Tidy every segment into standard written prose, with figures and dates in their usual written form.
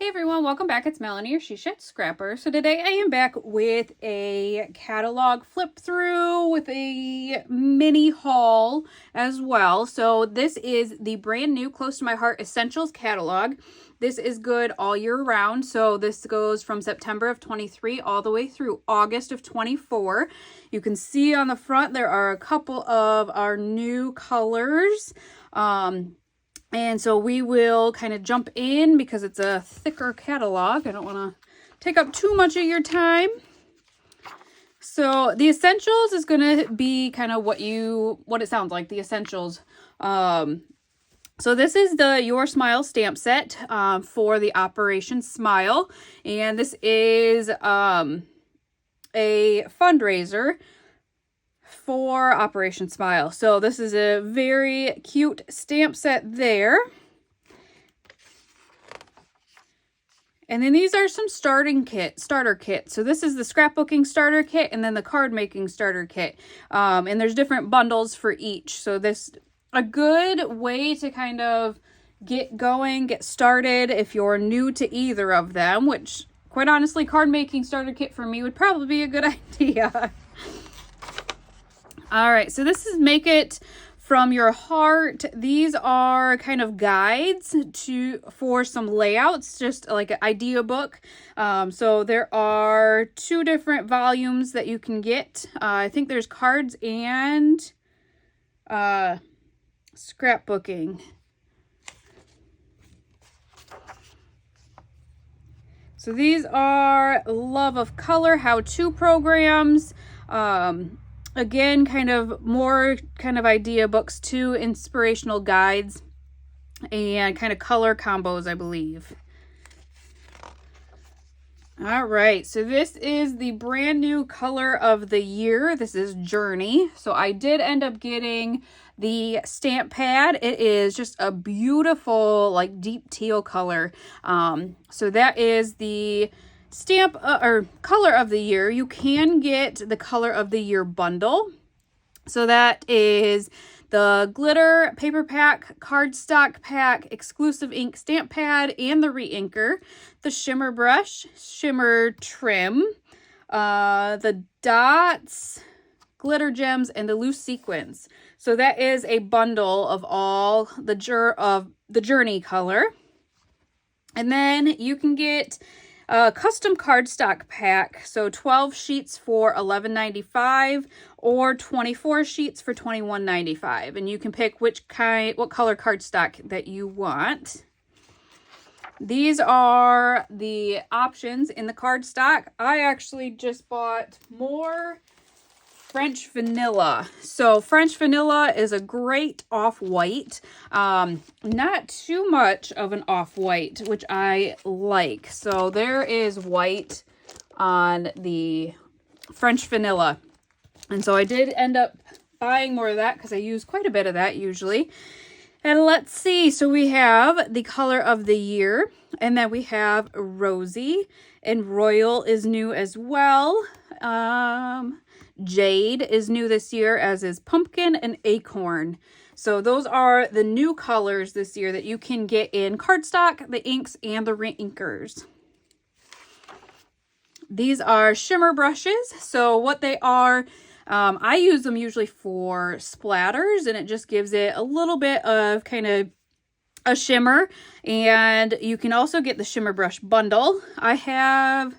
Hey everyone, welcome back. It's Melanie, your She Shed Scrapper. So today I am back with a catalog flip through with a mini haul as well. So this is the brand new Close to My Heart Essentials catalog. This is good all year round. So this goes from September of 23 all the way through August of 24. You can see on the front there are a couple of our new colors. And so we will kind of jump in because it's a thicker catalog. I don't want to take up too much of your time. So the essentials is going to be kind of what it sounds like, the essentials. So this is the Your Smile stamp set for the Operation Smile. And this is a fundraiser for Operation Smile. So this is a very cute stamp set there. And then these are some starter kits. So this is the scrapbooking starter kit and then the card making starter kit. And there's different bundles for each. So this a good way to kind of get going, get started if you're new to either of them, which quite honestly, card making starter kit for me would probably be a good idea. All right, so this is Make It From Your Heart. These are kind of guides for some layouts, just like an idea book. So there are 2 different volumes that you can get. I think there's cards and scrapbooking. So these are Love of Color how-to programs. Again, kind of more kind of idea books too, inspirational guides, and kind of color combos, I believe. All right, so this is the brand new color of the year. This is Journey. So I did end up getting the stamp pad. It is just a beautiful, like deep teal color. So that is the stamp or color of the year. You can get the color of the year bundle. So that is the glitter paper pack, cardstock pack, exclusive ink stamp pad, and the re-inker, the shimmer brush, shimmer trim, the dots, glitter gems, and the loose sequins. So that is a bundle of all the Journey color. And then you can get a custom cardstock pack, so 12 sheets for $11.95 or 24 sheets for $21.95, and you can pick what color cardstock that you want. These are the options in the cardstock. I actually just bought more French vanilla. So French vanilla is a great off-white. Not too much of an off-white, which I like. So there is white on the French vanilla. And so I did end up buying more of that because I use quite a bit of that usually. And let's see. So we have the color of the year. And then we have Rosy. And Royal is new as well. Jade is new this year, as is Pumpkin and Acorn. So those are the new colors this year that you can get in cardstock, the inks, and the re-inkers. These are shimmer brushes. So what they are, I use them usually for splatters, and it just gives it a little bit of kind of a shimmer. And you can also get the shimmer brush bundle. I have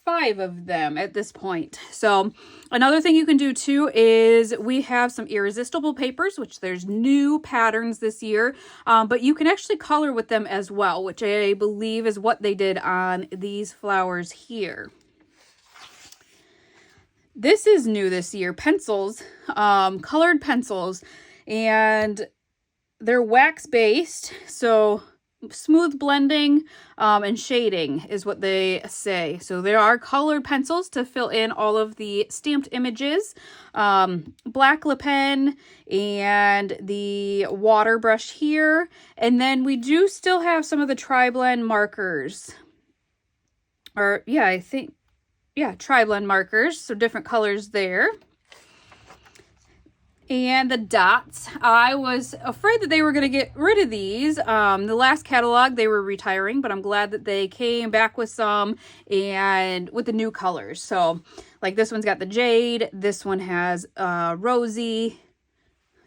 5 of them at this point. So another thing you can do too is we have some irresistible papers, which there's new patterns this year, but you can actually color with them as well, which I believe is what they did on these flowers here. This is new this year, pencils, colored pencils, and they're wax based. So smooth blending and shading is what they say. So there are colored pencils to fill in all of the stamped images, black lip pen, and the water brush here. And then we do still have some of the tri-blend markers. Or yeah, I think, yeah, tri-blend markers. So different colors there. And the dots, I was afraid that they were going to get rid of these. The last catalog, they were retiring, but I'm glad that they came back with some and with the new colors. So like this one's got the jade. This one has rosy,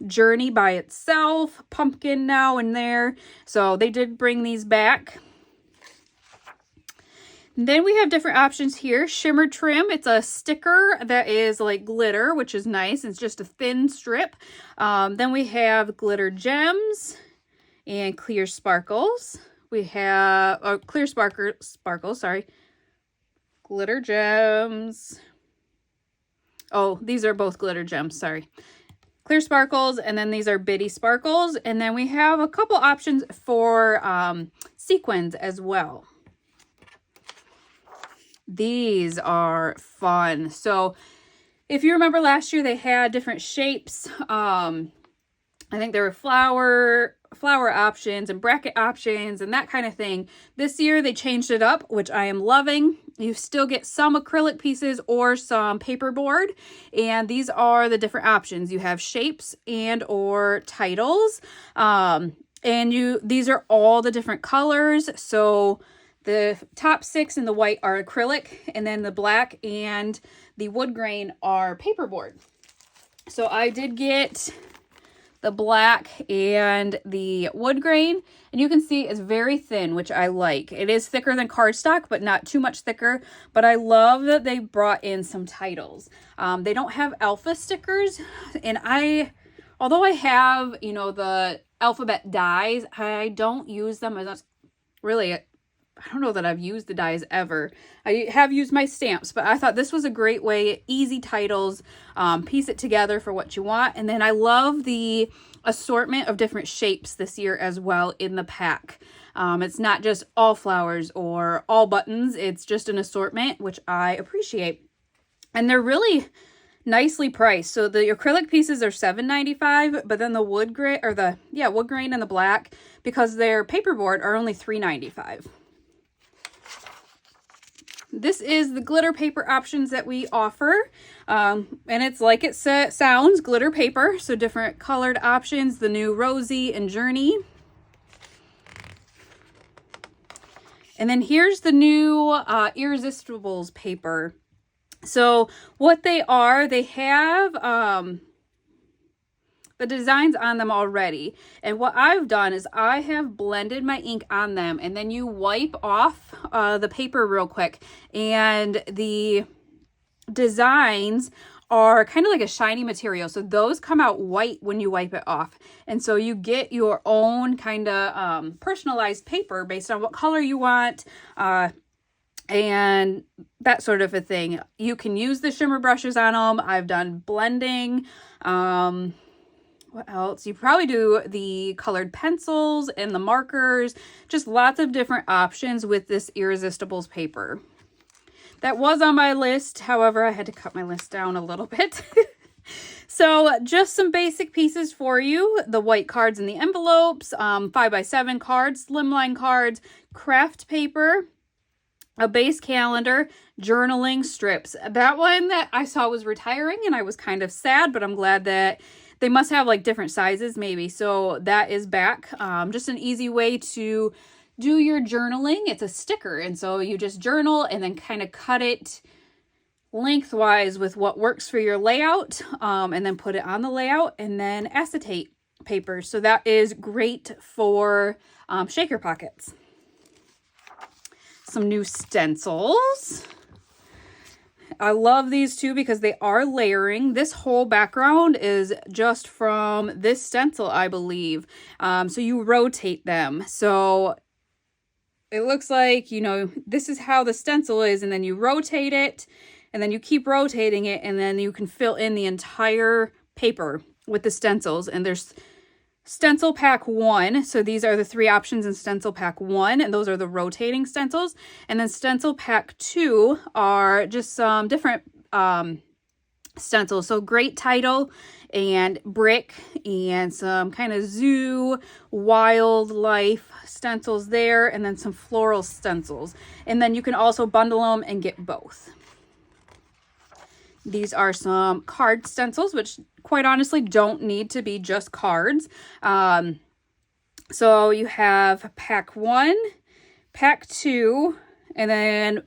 journey by itself, pumpkin now in there. So they did bring these back. Then we have different options here. Shimmer trim. It's a sticker that is like glitter, which is nice. It's just a thin strip. Then we have glitter gems and clear sparkles. We have clear sparkles, sorry. Glitter gems. Oh, these are both glitter gems, sorry. Clear sparkles, and then these are bitty sparkles. And then we have a couple options for sequins as well. These are fun. So if you remember last year, they had different shapes. I think there were flower options and bracket options and that kind of thing. This year they changed it up, which I am loving. You still get some acrylic pieces or some paperboard, and these are the different options. You have shapes and or titles, and these are all the different colors. So the top 6 in the white are acrylic, and then the black and the wood grain are paperboard. So I did get the black and the wood grain, and you can see it's very thin, which I like. It is thicker than cardstock, but not too much thicker. But I love that they brought in some titles. They don't have alpha stickers, and although I have, you know, the alphabet dies, I don't use them as really. I don't know that I've used the dies ever. I have used my stamps, but I thought this was a great way, easy titles, piece it together for what you want. And then I love the assortment of different shapes this year as well in the pack. It's not just all flowers or all buttons. It's just an assortment, which I appreciate. And they're really nicely priced. So the acrylic pieces are $7.95, but then the wood grain wood grain and the black, because they're paperboard, are only $3.95. This is the glitter paper options that we offer, and it's like it sounds, glitter paper. So different colored options, the new Rosy and Journey. And then here's the new Irresistibles paper. So what they are, they have the designs on them already. And what I've done is I have blended my ink on them, and then you wipe off the paper real quick. And the designs are kind of like a shiny material. So those come out white when you wipe it off. And so you get your own kind of personalized paper based on what color you want. And that sort of a thing. You can use the shimmer brushes on them. I've done blending. What else? You probably do the colored pencils and the markers. Just lots of different options with this Irresistibles paper. That was on my list. However, I had to cut my list down a little bit. So just some basic pieces for you. The white cards in the envelopes, 5x7 cards, slimline cards, craft paper, a base calendar, journaling strips. That one that I saw was retiring, and I was kind of sad, but I'm glad that they must have like different sizes maybe. So that is back. Just an easy way to do your journaling. It's a sticker, and so you just journal and then kind of cut it lengthwise with what works for your layout, and then put it on the layout, and then acetate paper. So that is great for shaker pockets. Some new stencils. I love these too because they are layering. This whole background is just from this stencil, I believe. So you rotate them. So it looks like, you know, this is how the stencil is, and then you rotate it, and then you keep rotating it, and then you can fill in the entire paper with the stencils. And there's stencil pack 1. So these are the 3 options in stencil pack 1, and those are the rotating stencils. And then stencil pack 2 are just some different stencils. So great title and brick and some kind of zoo wildlife stencils there, and then some floral stencils. And then you can also bundle them and get both. These are some card stencils, which quite honestly don't need to be just cards. So you have pack 1, pack 2, and then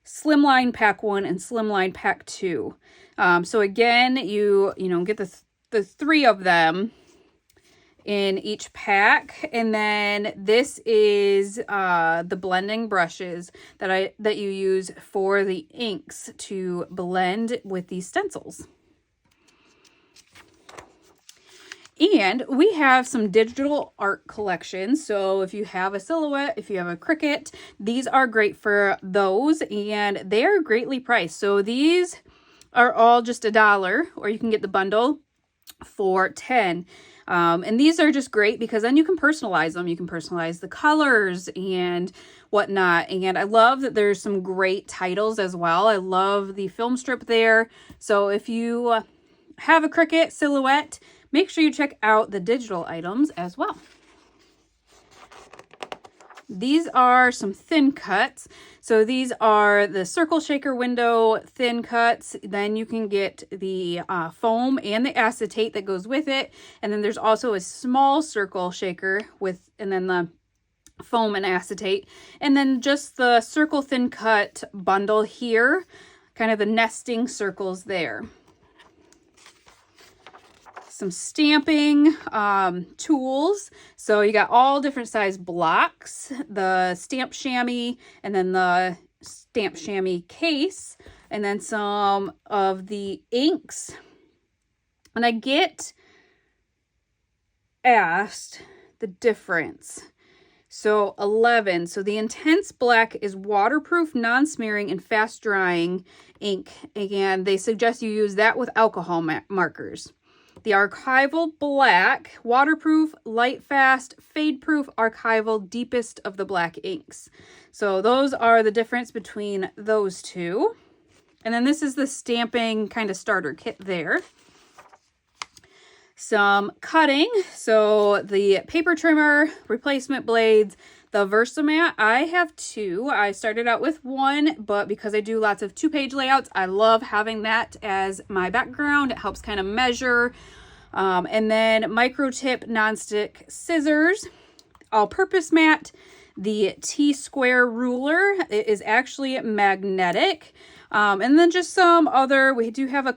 slimline pack 1 and slimline pack 2. So again, you get the 3 of them in each pack, and then this is the blending brushes that you use for the inks to blend with these stencils. And we have some digital art collections. So if you have a silhouette, if you have a Cricut, these are great for those, and they are greatly priced. So these are all just $1, or you can get the bundle for $10. And these are just great because then you can personalize them. You can personalize the colors and whatnot. And I love that there's some great titles as well. I love the film strip there. So if you have a Cricut silhouette, make sure you check out the digital items as well. These are some thin cuts. So these are the circle shaker window thin cuts. Then you can get the foam and the acetate that goes with it. And then there's also a small circle shaker and then the foam and acetate. And then just the circle thin cut bundle here, kind of the nesting circles there. Some stamping tools. So you got all different size blocks, the stamp chamois, and then the stamp chamois case, and then some of the inks. And I get asked the difference. So 11. So the intense black is waterproof, non-smearing, and fast drying ink. Again, they suggest you use that with alcohol markers. The archival black, waterproof, light fast, fade proof, archival, deepest of the black inks. So those are the difference between those two. And then this is the stamping kind of starter kit there. Some cutting. So the paper trimmer, replacement blades, the Versamat. I have 2. I started out with 1, but because I do lots of 2-page layouts, I love having that as my background. It helps kind of measure. And then micro tip nonstick scissors, all-purpose mat, the T-square ruler. It is actually magnetic. And then just some other, we do have a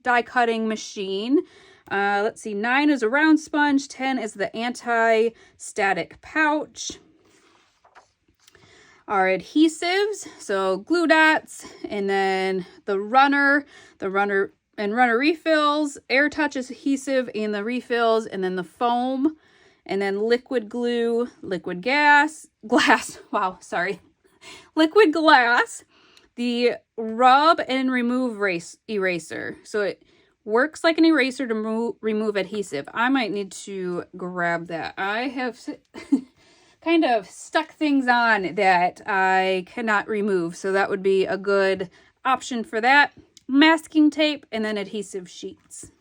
die cutting machine. Let's see, 9 is a round sponge, 10 is the anti-static pouch. Our adhesives, so glue dots, and then the runner and runner refills, air touch adhesive and the refills, and then the foam, and then liquid glue, liquid glass, liquid glass, the rub and remove eraser. So it works like an eraser to remove adhesive. I might need to grab that. I have kind of stuck things on that I cannot remove, so that would be a good option for that. Masking tape, and then adhesive sheets.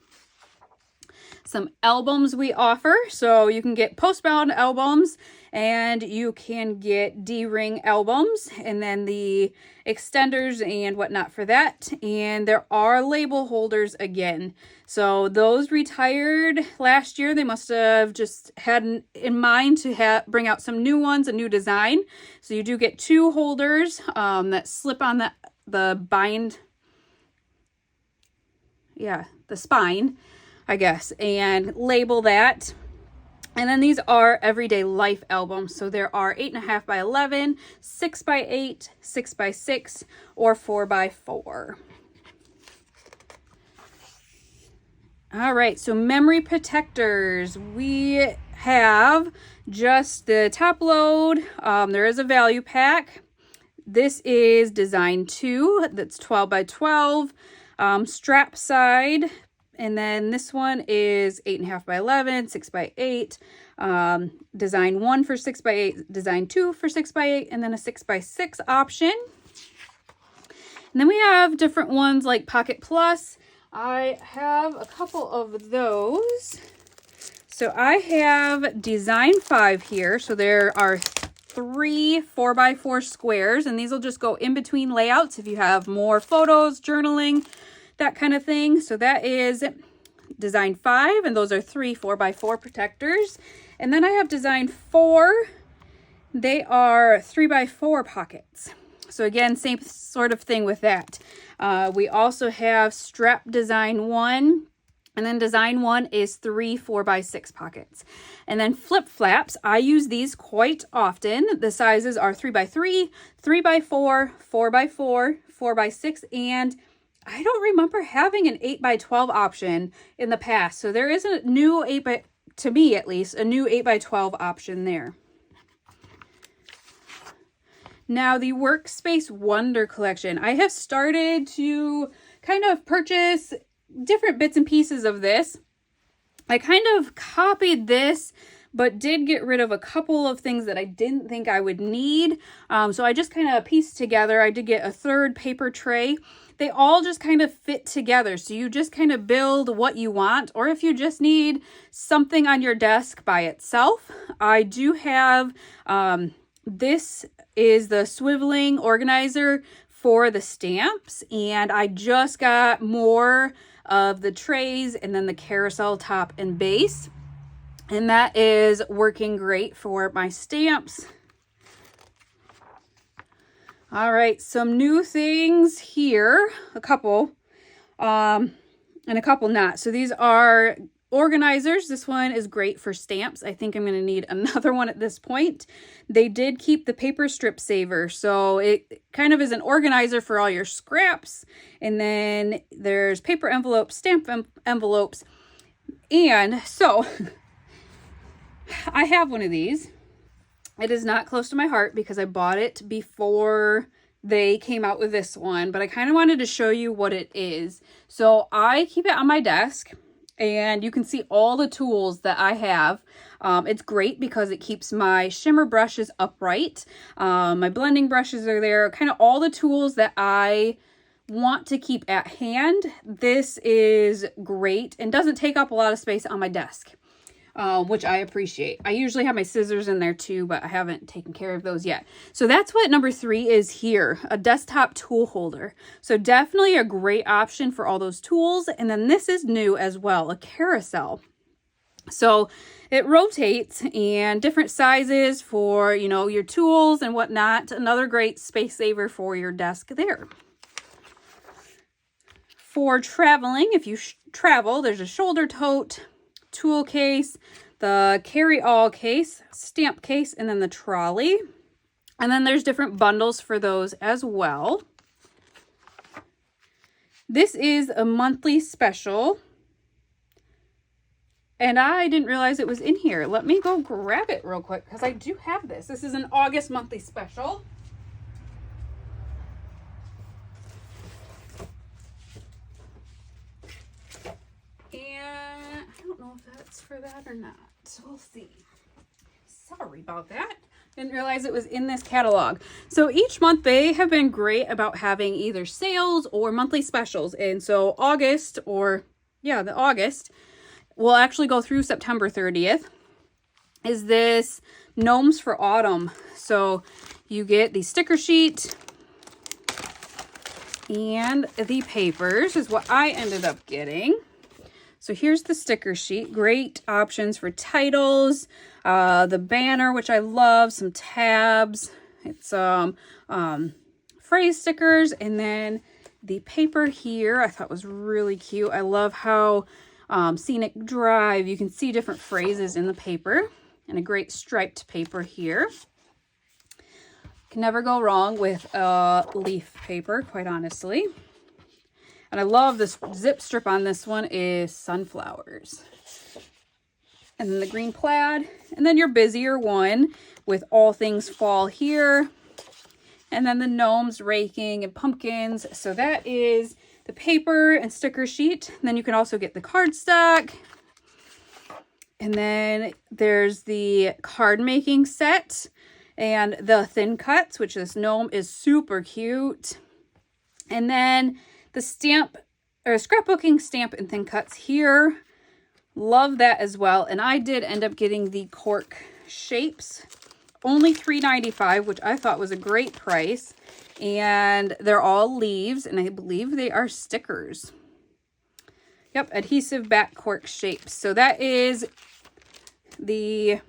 Some albums we offer. So you can get postbound albums, and you can get D-ring albums, and then the extenders and whatnot for that. And there are label holders again. So those retired last year. They must have just had in mind to bring out some new ones, a new design. So you do get 2 holders that slip on the bind. Yeah, the spine, I guess, and label that. And then these are everyday life albums. So there are 8.5 by 11, 6 by 8, 6 by 6, or 4 by 4. All right, so memory protectors. We have just the top load. There is a value pack. This is design 2. That's 12 by 12. Strap side, and then this one is 8.5 by 11, 6 by 8, design 1 for 6 by 8, design 2 for 6 by 8, and then a 6 by 6 option. And then we have different ones like Pocket Plus. I have a couple of those. So I have design 5 here. So there are 3 4x4 squares, and these will just go in between layouts if you have more photos, journaling, that kind of thing. So that is design 5, and those are 3 4x4 protectors. And then I have design 4. They are 3x4 pockets. So again, same sort of thing with that. We also have strap design 1, and then design 1 is 3 4x6 pockets. And then flip flaps, I use these quite often. The sizes are 3x3, 3x4, 4x4, 4x6, and I don't remember having an 8x12 option in the past. So there is a new to me at least, a new 8x12 option there. Now the Workspace Wonder collection. I have started to kind of purchase different bits and pieces of this. I kind of copied this, but did get rid of a couple of things that I didn't think I would need. So I just kind of pieced together. I did get a 3rd paper tray. They all just kind of fit together. So you just kind of build what you want, or if you just need something on your desk by itself. I do have, this is the swiveling organizer for the stamps, and I just got more of the trays and then the carousel top and base, and that is working great for my stamps. All right, some new things here, a couple, and a couple not. So these are organizers. This one is great for stamps. I think I'm going to need another one at this point. They did keep the paper strip saver, so it kind of is an organizer for all your scraps. And then there's paper envelopes, stamp envelopes. And so I have one of these. It is not close to my heart because I bought it before they came out with this one, but I kind of wanted to show you what it is. So I keep it on my desk, and you can see all the tools that I have. It's great because it keeps my shimmer brushes upright. My blending brushes are there, kind of all the tools that I want to keep at hand. This is great and doesn't take up a lot of space on my desk, which I appreciate. I usually have my scissors in there too, but I haven't taken care of those yet. So that's what number 3 is here, a desktop tool holder. So definitely a great option for all those tools. And then this is new as well, a carousel. So it rotates, and different sizes for, you know, your tools and whatnot. Another great space saver for your desk there. For traveling, if you travel, there's a shoulder tote, tool case, the carry-all case, stamp case, and then the trolley. And then there's different bundles for those as well. This is a monthly special, and I didn't realize it was in here. Let me go grab it real quick because I do have this. This is an August monthly special. And I don't know if that's for that or not. So we'll see. Sorry about that. Didn't realize it was in this catalog. So each month they have been great about having either sales or monthly specials. And so August, or yeah, the August, will actually go through September 30th, is this Gnomes for Autumn. So you get the sticker sheet and the papers is what I ended up getting. So here's the sticker sheet. Great options for titles, the banner, which I love, some tabs. It's phrase stickers, and then the paper here I thought was really cute. I love how Scenic Drive, you can see different phrases in the paper, and a great striped paper here. Can never go wrong with leaf paper, quite honestly. And I love this zip strip on this one is sunflowers. And then the green plaid. And then your busier one with all things fall here. And then the gnomes raking and pumpkins. So that is the paper and sticker sheet. And then you can also get the cardstock. And then there's the card making set and the thin cuts, which this gnome is super cute. And then the stamp or scrapbooking stamp and thin cuts here. Love that as well. And I did end up getting the cork shapes, only $3.95, which I thought was a great price. And they're all leaves, and I believe they are stickers. Yep, adhesive back cork shapes. So that is the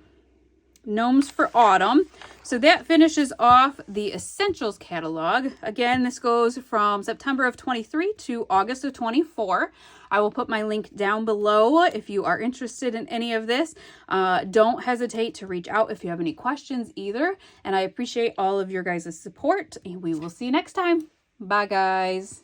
Gnomes for Autumn. So that finishes off the Essentials catalog. Again, this goes from September of 23 to August of 24. I will put my link down below if you are interested in any of this. Don't hesitate to reach out if you have any questions either. And I appreciate all of your guys' support, and we will see you next time. Bye, guys.